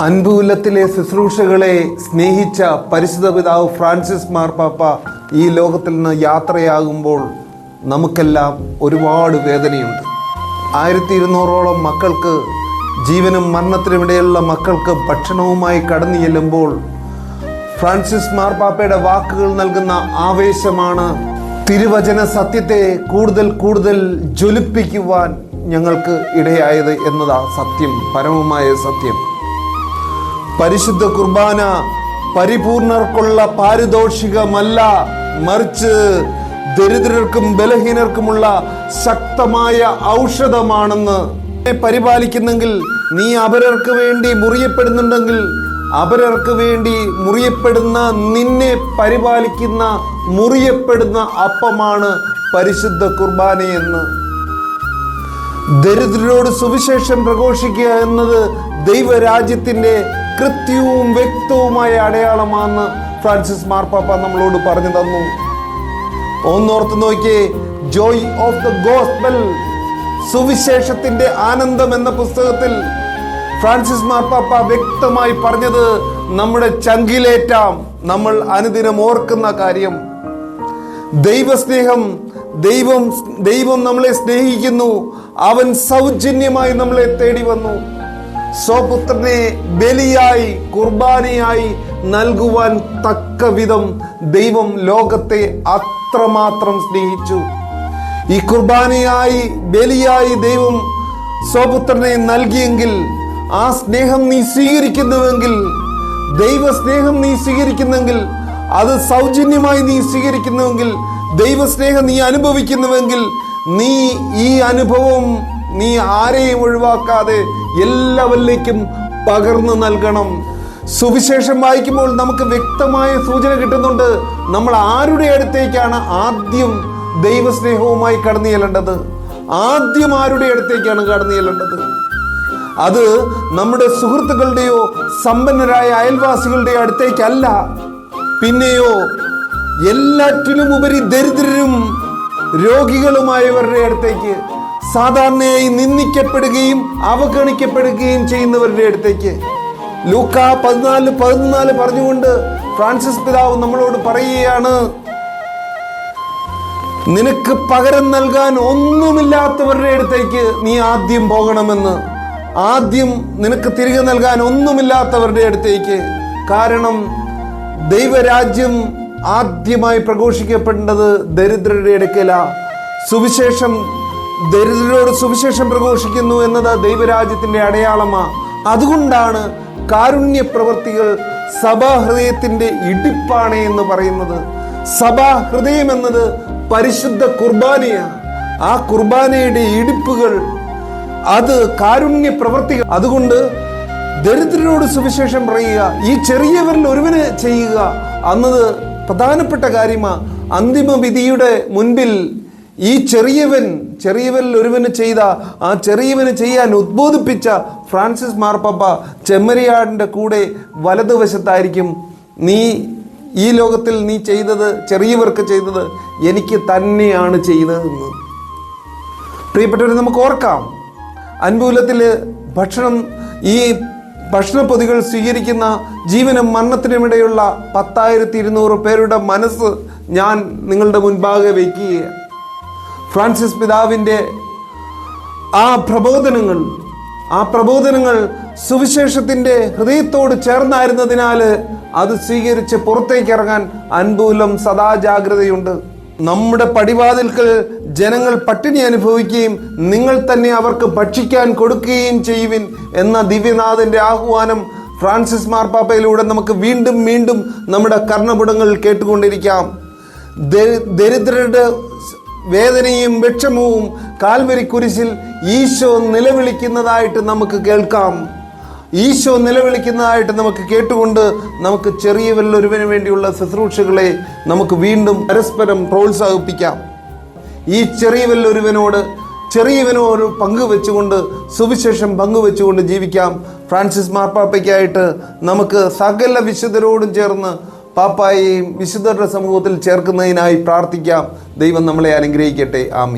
അൻപുലത്തിലെ ശുശ്രൂഷകളെ സ്നേഹിച്ച പരിശുദ്ധ പിതാവ് ഫ്രാൻസിസ് മാർപ്പാപ്പ ഈ ലോകത്തിൽ നിന്ന് യാത്രയാകുമ്പോൾ നമുക്കെല്ലാം ഒരുപാട് വേദനയുണ്ട്. 1200ഓളം മക്കൾക്ക്, ജീവനും മരണത്തിനുമിടയിലുള്ള മക്കൾക്ക് ഭക്ഷണവുമായി കടന്നു ചെല്ലുമ്പോൾ ഫ്രാൻസിസ് മാർപ്പാപ്പയുടെ വാക്കുകൾ നൽകുന്ന ആവേശമാണ് തിരുവചന സത്യത്തെ കൂടുതൽ ജ്വലിപ്പിക്കുവാൻ ഞങ്ങൾക്ക് ഇടയായത് എന്നതാ സത്യം, പരമമായ സത്യം. പരിശുദ്ധ കുർബാന പരിപൂർണർക്കുള്ള പാരിതോഷികമല്ല, മറിച്ച് ദരിദ്രർക്കും ബലഹീനർക്കുമുള്ള ശക്തമായ ഔഷധമാണെന്ന്. പരിപാലിക്കുന്നെങ്കിൽ, നീ അപരർക്ക് വേണ്ടി മുറിയപ്പെടുന്നുണ്ടെങ്കിൽ, അപരർക്ക് വേണ്ടി മുറിയപ്പെടുന്ന നിന്നെ പരിപാലിക്കുന്ന മുറിയപ്പെടുന്ന അപ്പമാണ് പരിശുദ്ധ കുർബാനയെന്ന്. ദരിദ്രരോട് സുവിശേഷം പ്രഘോഷിക്കുക എന്നത് ദൈവരാജ്യത്തിന്റെ കൃത്യവും വ്യക്തവുമായ അടയാളമാണെന്ന് ഫ്രാൻസിസ് മാർപ്പാപ്പ നമ്മളോട് പറഞ്ഞു തന്നു. ഒന്നോർത്ത് നോക്കിയേ, ജോയ് ഓഫ് ദ ഗോസ്പൽ, സുവിശേഷത്തിന്റെ ആനന്ദം എന്ന പുസ്തകത്തിൽ ഫ്രാൻസിസ് മാർപ്പാപ്പ വ്യക്തമായി പറഞ്ഞത് നമ്മുടെ ചങ്കിലേറ്റാം നമ്മൾ അനുദിനം ഓർക്കുന്ന കാര്യം. ദൈവസ്നേഹം, ദൈവം നമ്മളെ സ്നേഹിക്കുന്നു. അവൻ സൗജന്യമായി നമ്മളെ തേടി വന്നു. സ്വപുത്രനെ ബലിയായി, കുർബാനയായി നൽകുവാൻ തക്ക വിധം ദൈവം ലോകത്തെ അത്രമാത്രം സ്നേഹിച്ചു. ഈ കുർബാനയായി, ബലിയായി ദൈവം സ്വപുത്രനെ നൽകിയെങ്കിൽ, ആ സ്നേഹം നീ സ്വീകരിക്കുന്നുവെങ്കിൽ, ദൈവസ്നേഹം നീ സ്വീകരിക്കുന്നെങ്കിൽ, അത് സൗജന്യമായി നീ സ്വീകരിക്കുന്നുവെങ്കിൽ, ദൈവസ്നേഹം നീ അനുഭവിക്കുന്നുവെങ്കിൽ, നീ ഈ അനുഭവം നീ ആരെയും ഒഴിവാക്കാതെ എല്ലാവരിലേക്കും പകർന്നു നൽകണം. സുവിശേഷം വായിക്കുമ്പോൾ നമുക്ക് വ്യക്തമായ സൂചന കിട്ടുന്നുണ്ട്. നമ്മൾ ആരുടെ അടുത്തേക്കാണ് ആദ്യം ദൈവസ്നേഹവുമായി കടന്നു ചെല്ലേണ്ടത്? ആദ്യം ആരുടെ അടുത്തേക്കാണ് കടന്നു ചെല്ലേണ്ടത്? അത് നമ്മുടെ സുഹൃത്തുക്കളുടെയോ സമ്പന്നരായ അയൽവാസികളുടെയോ അടുത്തേക്കല്ല. പിന്നെയോ എല്ലാറ്റിലും ഉപരി ദരിദ്രരും രോഗികളുമായവരുടെ അടുത്തേക്ക്, സാധാരണയായി നിന്ദിക്കപ്പെടുകയും അവഗണിക്കപ്പെടുകയും ചെയ്യുന്നവരുടെ അടുത്തേക്ക്. ലൂക്കാ 14:14 പറഞ്ഞുകൊണ്ട് ഫ്രാൻസിസ് പിതാവ് നമ്മളോട് പറയുകയാണ്, നിനക്ക് പകരം നൽകാൻ ഒന്നുമില്ലാത്തവരുടെ അടുത്തേക്ക് നീ ആദ്യം പോകണമെന്ന്. ആദ്യം നിനക്ക് തിരികെ നൽകാൻ ഒന്നുമില്ലാത്തവരുടെ അടുത്തേക്ക്. കാരണം ദൈവരാജ്യം ആദ്യമായി പ്രഘോഷിക്കപ്പെടേണ്ടത് ദരിദ്രരുടെ അടുക്കല. സുവിശേഷം, ദരിദ്രരോട് സുവിശേഷം പ്രഘോഷിക്കുന്നു എന്നത് ദൈവരാജ്യത്തിന്റെ അടയാളമാണ്. അതുകൊണ്ടാണ് കാരുണ്യ പ്രവൃത്തികൾ സഭാഹൃദയത്തിന്റെ ഇടിപ്പാണ് എന്ന് പറയുന്നത്. സഭാഹൃദയം എന്നത് പരിശുദ്ധ കുർബാനയാണ്. ആ കുർബാനയുടെ ഇടിപ്പുകൾ, അത് കാരുണ്യ പ്രവൃത്തികൾ. അതുകൊണ്ട് ദരിദ്രരോട് സുവിശേഷം പറയുക, ഈ ചെറിയവരിൽ ഒരുവന് ചെയ്യുക എന്നത് പ്രധാനപ്പെട്ട കാര്യമാണ്. അന്തിമ വിധിയുടെ മുൻപിൽ ഈ ചെറിയവരിൽ ഒരുവന് ചെയ്ത, ആ ചെറിയവന് ചെയ്യാൻ ഉദ്ബോധിപ്പിച്ച ഫ്രാൻസിസ് മാർപ്പാപ്പ ചെമ്മരിയാടിന്റെ കൂടെ വലതുവശത്തായിരിക്കും. നീ ഈ ലോകത്തിൽ നീ ചെയ്തത്, ചെറിയവർക്ക് ചെയ്തത് എനിക്ക് തന്നെയാണ് ചെയ്തതെന്ന്. പ്രിയപ്പെട്ടവരെ, നമുക്ക് ഓർക്കാം, അൻപുലത്തില് ഈ ഭക്ഷണപ്പൊതികൾ സ്വീകരിക്കുന്ന ജീവനും മരണത്തിനുമിടയുള്ള 10,200 പേരുടെ മനസ്സ് ഞാൻ നിങ്ങളുടെ മുൻപാകെ വയ്ക്കുകയാണ്. ഫ്രാൻസിസ് പിതാവിൻ്റെ ആ പ്രബോധനങ്ങൾ സുവിശേഷത്തിൻ്റെ ഹൃദയത്തോട് ചേർന്നായിരുന്നതിനാൽ അത് സ്വീകരിച്ച് പുറത്തേക്ക് ഇറങ്ങാൻ അൻപുലം സദാ ജാഗ്രതയുണ്ട്. നമ്മുടെ പടിവാതിൽക്കൽ ജനങ്ങൾ പട്ടിണി അനുഭവിക്കുകയും നിങ്ങൾ തന്നെ അവർക്ക് ഭക്ഷിക്കാൻ കൊടുക്കുകയും ചെയ്യുവിൻ എന്ന ദിവ്യനാഥന്റെ ആഹ്വാനം ഫ്രാൻസിസ് മാർപ്പാപ്പയിലൂടെ നമുക്ക് വീണ്ടും നമ്മുടെ കർണപുടങ്ങളിൽ കേട്ടുകൊണ്ടിരിക്കാം. ദരിദ്രരുടെ വേദനയും വിഷമവും കാൽവരി കുരിശിൽ ഈശോ നിലവിളിക്കുന്നതായിട്ട് നമുക്ക് കേൾക്കാം. ഈശോ നിലവിളിക്കുന്നതായിട്ട് നമുക്ക് കേട്ടുകൊണ്ട് നമുക്ക് ചെറിയവരിൽ ഒരുവന് വേണ്ടിയുള്ള ശുശ്രൂഷകളെ നമുക്ക് വീണ്ടും പരസ്പരം പ്രോത്സാഹിപ്പിക്കാം. ഈ ചെറിയവനോട് പങ്കുവെച്ചുകൊണ്ട്, സുവിശേഷം പങ്കുവെച്ചുകൊണ്ട് ജീവിക്കാം. ഫ്രാൻസിസ് മാർപ്പാപ്പയ്ക്കായിട്ട് നമുക്ക് സകല വിശുദ്ധരോടും ചേർന്ന് പാപ്പായെയും വിശുദ്ധരുടെ സമൂഹത്തിൽ ചേർക്കുന്നതിനായി പ്രാർത്ഥിക്കാം. ദൈവം നമ്മളെ അനുഗ്രഹിക്കട്ടെ. ആമീൻ.